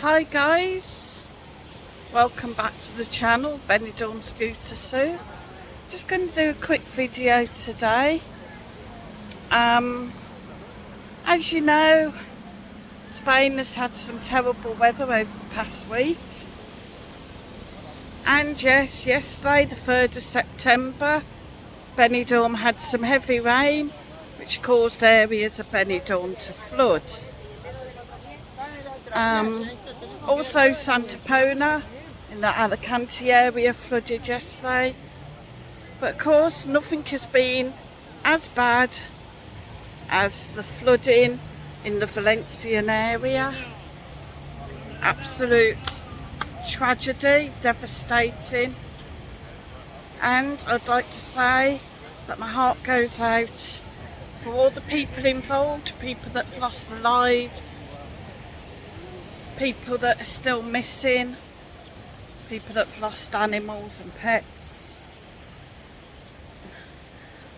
Hi guys, welcome back to the channel, Benidorm Scooter Sue. Just going to do a quick video today. As you know, Spain has had some terrible weather over the past week. And yes, yesterday, the 3rd of September, Benidorm had some heavy rain, which caused areas of Benidorm to flood. Also Santa in the Alicante area flooded yesterday. But of course, nothing has been as bad as the flooding in the Valencian area. Absolute tragedy, devastating. And I'd like to say that my heart goes out for all the people involved, people that have lost their lives, people that are still missing, people that have lost animals and pets.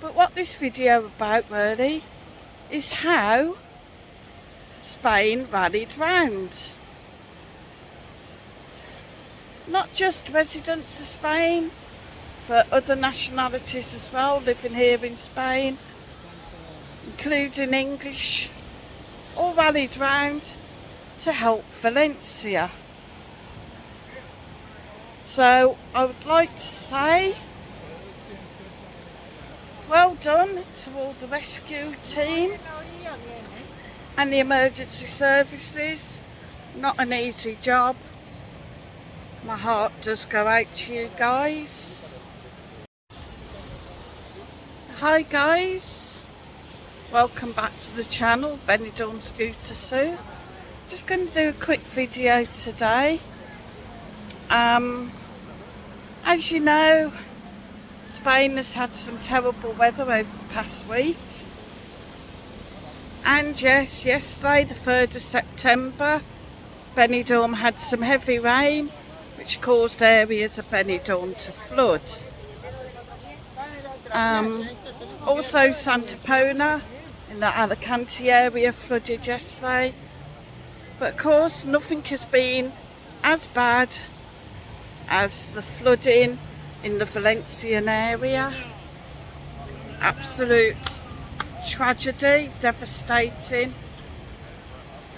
But what this video about really is how Spain rallied round. Not just residents of Spain, but other nationalities as well living here in Spain, including English, all rallied round to help Valencia. So I would like to say well done to all the rescue team and the emergency services. Not an easy job. My heart does go out to you guys. Hi guys, welcome back to the channel, Benidorm Scooter Sue. Just going to do a quick video today. As you know, Spain has had some terrible weather over the past week. And yes, yesterday, the 3rd of September, Benidorm had some heavy rain, which caused areas of Benidorm to flood. Also Santa in the Alicante area flooded yesterday. But of course, nothing has been as bad as the flooding in the Valencian area. Absolute tragedy, devastating.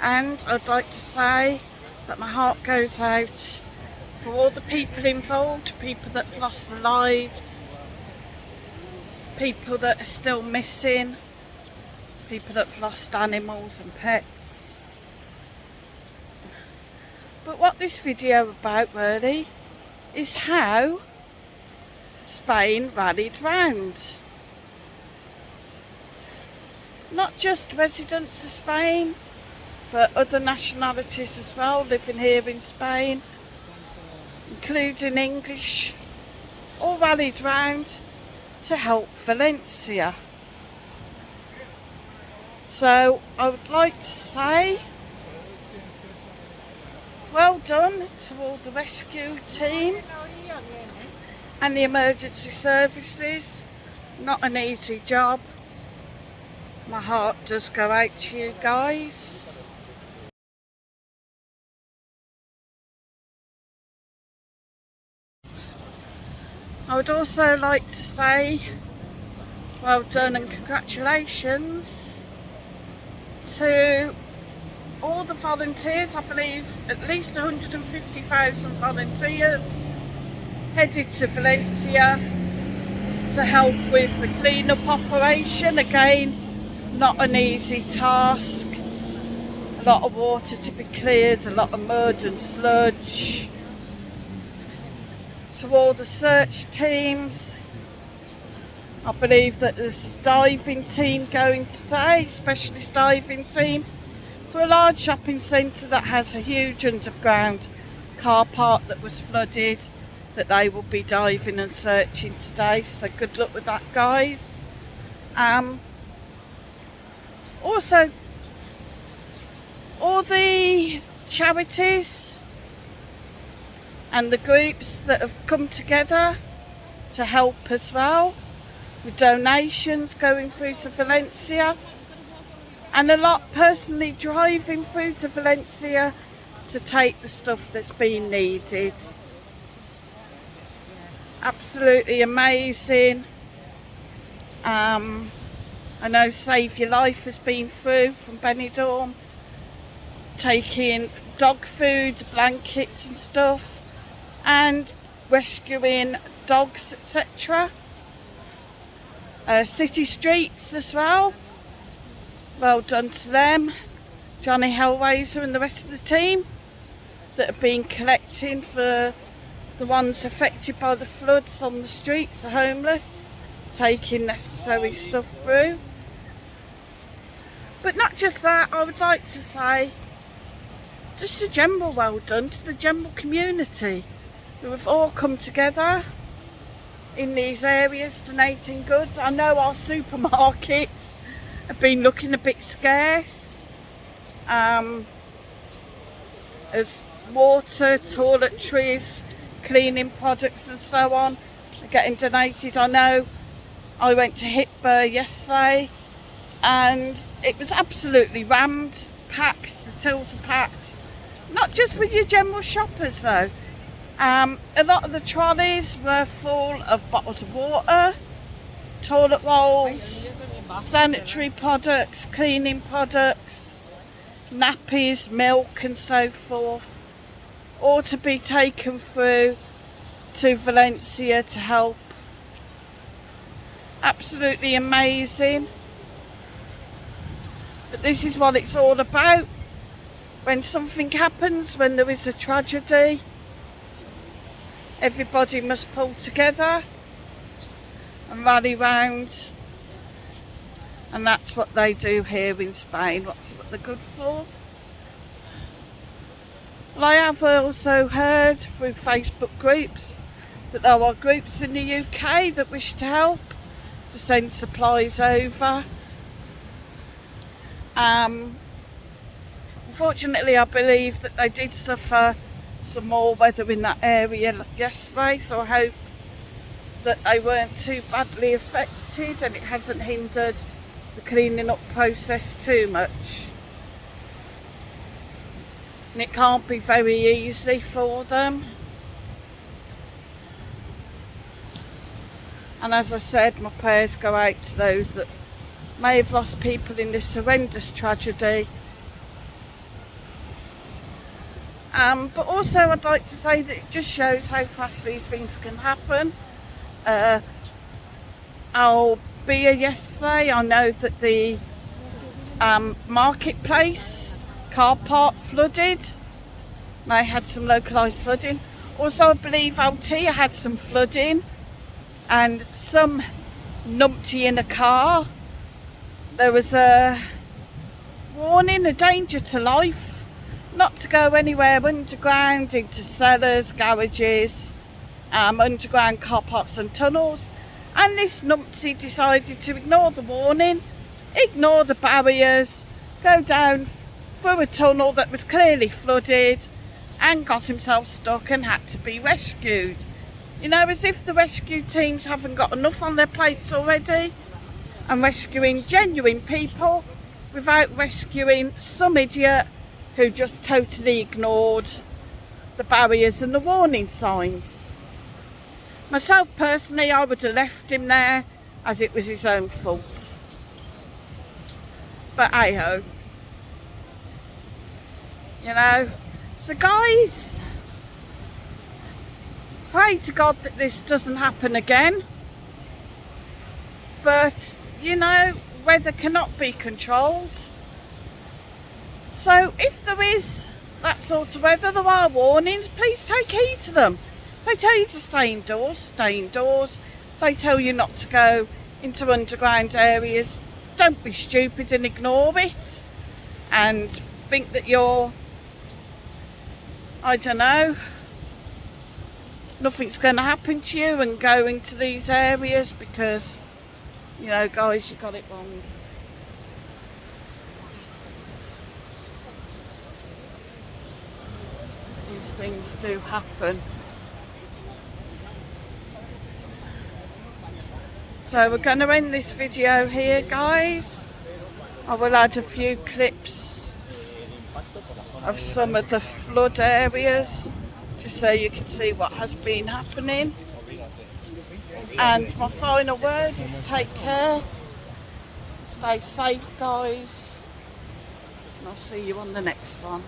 And I'd like to say that my heart goes out for all the people involved, people that have lost their lives, people that are still missing, people that have lost animals and pets. But what this video about really is how Spain rallied round. Not just residents of Spain, but other nationalities as well living here in Spain, including English, all rallied round to help Valencia. So I would like to say well done to all the rescue team and the emergency services. Not an easy job. My heart does go out to you guys. I would also like to say well done and congratulations to all the volunteers. I believe at least 150,000 volunteers headed to Valencia to help with the clean-up operation. Again, not an easy task. A lot of water to be cleared, a lot of mud and sludge. To all the search teams, I believe that there's a diving team going today, specialist diving team, for a large shopping centre that has a huge underground car park that was flooded, that they will be diving and searching today. So good luck with that, guys. Also, all the charities and the groups that have come together to help as well, with donations going through to Valencia, and a lot personally driving through to Valencia to take the stuff that's been needed. Absolutely amazing. I know Save Your Life has been through from Benidorm, taking dog food, blankets and stuff, and rescuing dogs, etc. City Streets as well. Well done to them. Johnny Hellraiser and the rest of the team that have been collecting for the ones affected by the floods on the streets, the homeless, taking necessary stuff through. But not just that, I would like to say just a general well done to the general community who have all come together in these areas donating goods. I know our supermarkets have been looking a bit scarce as water, toiletries, cleaning products and so on are getting donated. I know I went to Hitler yesterday and it was absolutely rammed, packed, the tills were packed. Not just with your general shoppers though. A lot of the trolleys were full of bottles of water, toilet rolls, sanitary products, cleaning products, nappies, milk and so forth, all to be taken through to Valencia to help. Absolutely amazing. But this is what it's all about. When something happens, when there is a tragedy, everybody must pull together and rally round, and that's what they do here in Spain. That's what they're good for. Well, I have also heard through Facebook groups that there are groups in the UK that wish to help, to send supplies over. Unfortunately, I believe that they did suffer some more weather in that area yesterday, so I hope that they weren't too badly affected and it hasn't hindered the cleaning up process too much. And it can't be very easy for them. And as I said, my prayers go out to those that may have lost people in this horrendous tragedy. But also I'd like to say that it just shows how fast these things can happen. I'll be here yesterday. I know that the marketplace car park flooded. They had some localised flooding. Also I believe Altea had some flooding and some numpty in a car. There was a warning, a danger to life, not to go anywhere underground, into cellars, garages, underground car parks and tunnels. And this numpty decided to ignore the warning, ignore the barriers, go down through a tunnel that was clearly flooded and got himself stuck and had to be rescued. You know, as if the rescue teams haven't got enough on their plates already, and rescuing genuine people without rescuing some idiot who just totally ignored the barriers and the warning signs. Myself personally, I would have left him there as it was his own fault. But hey-ho. You know, so guys, pray to God that this doesn't happen again. But, you know, weather cannot be controlled. So if there is that sort of weather, there are warnings, please take heed to them. If they tell you to stay indoors, stay indoors. If they tell you not to go into underground areas, don't be stupid and ignore it and think that you're, I don't know, nothing's going to happen to you and go into these areas, because, you know, guys, you got it wrong. These things do happen. So we're going to end this video here, guys. I will add a few clips of some of the flood areas, just so you can see what has been happening. And my final word is take care, stay safe guys, and I'll see you on the next one.